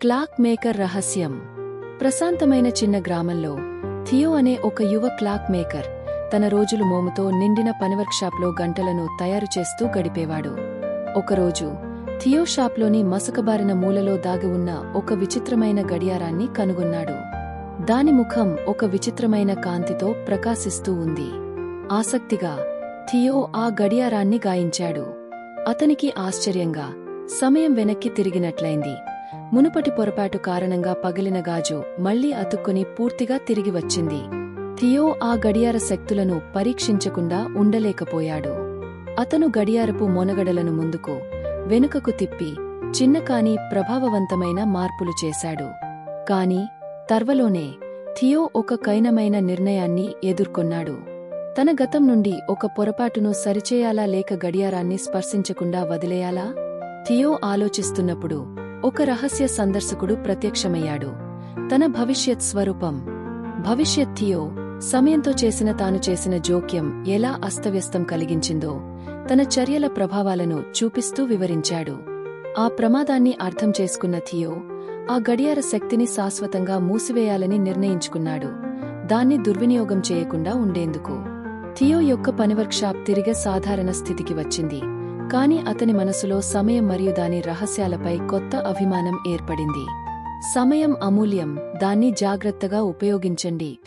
Clock maker రహస్యం. ప్రశాంతమైన చిన్న గ్రామంలో థియో అనే ఒక యువ క్లాక్ మేకర్ తన రోజులు మోముతో నిండిన పనివర్క్షాప్లో గంటలను తయారు చేస్తూ గడిపేవాడు. ఒకరోజు థియో షాప్లోని మసకబారిన మూలలో దాగి ఉన్న ఒక విచిత్రమైన గడియారాన్ని కనుగొన్నాడు. దాని ముఖం ఒక విచిత్రమైన కాంతితో ప్రకాశిస్తూ ఉంది. ఆసక్తిగా థియో ఆ గడియారాన్ని గాయించాడు. అతనికి ఆశ్చర్యంగా సమయం వెనక్కి తిరిగినట్లయింది. మునుపటి పొరపాటు కారణంగా పగిలిన గాజు మళ్లీ అతుక్కుని పూర్తిగా తిరిగి వచ్చింది. థియో ఆ గడియార శక్తులను పరీక్షించకుండా ఉండలేకపోయాడు. అతను గడియారపు మొనగడలను ముందుకు వెనుకకు తిప్పి చిన్నకాని ప్రభావవంతమైన మార్పులు చేశాడు. కాని తర్వలోనే థియో ఒక కఠినమైన నిర్ణయాన్ని ఎదుర్కొన్నాడు. తన గతం నుండి ఒక పొరపాటును సరిచేయాలా లేక గడియారాన్ని స్పర్శించకుండా వదిలేయాలా? థియో ఆలోచిస్తున్నప్పుడు ఒక రహస్య సందర్శకుడు ప్రత్యక్షమయ్యాడు. తన భవిష్యత్ స్వరూపం. థియో సమయంతో తాను చేసిన జోక్యం ఎలా అస్తవ్యస్తం కలిగించిందో తన చర్యల ప్రభావాలను చూపిస్తూ వివరించాడు. ఆ ప్రమాదాన్ని అర్థం చేసుకున్న థియో ఆ గడియార శక్తిని శాశ్వతంగా మూసివేయాలని నిర్ణయించుకున్నాడు, దాన్ని దుర్వినియోగం చేయకుండా ఉండేందుకు. థియో యొక్క పనివర్క్షాప్ తిరిగే సాధారణ స్థితికి వచ్చింది. కాని అతని మనసులో సమయం మరియు దాని రహస్యాలపై కొత్త అభిమానం ఏర్పడింది. సమయం అమూల్యం, దాన్ని జాగ్రత్తగా ఉపయోగించండి.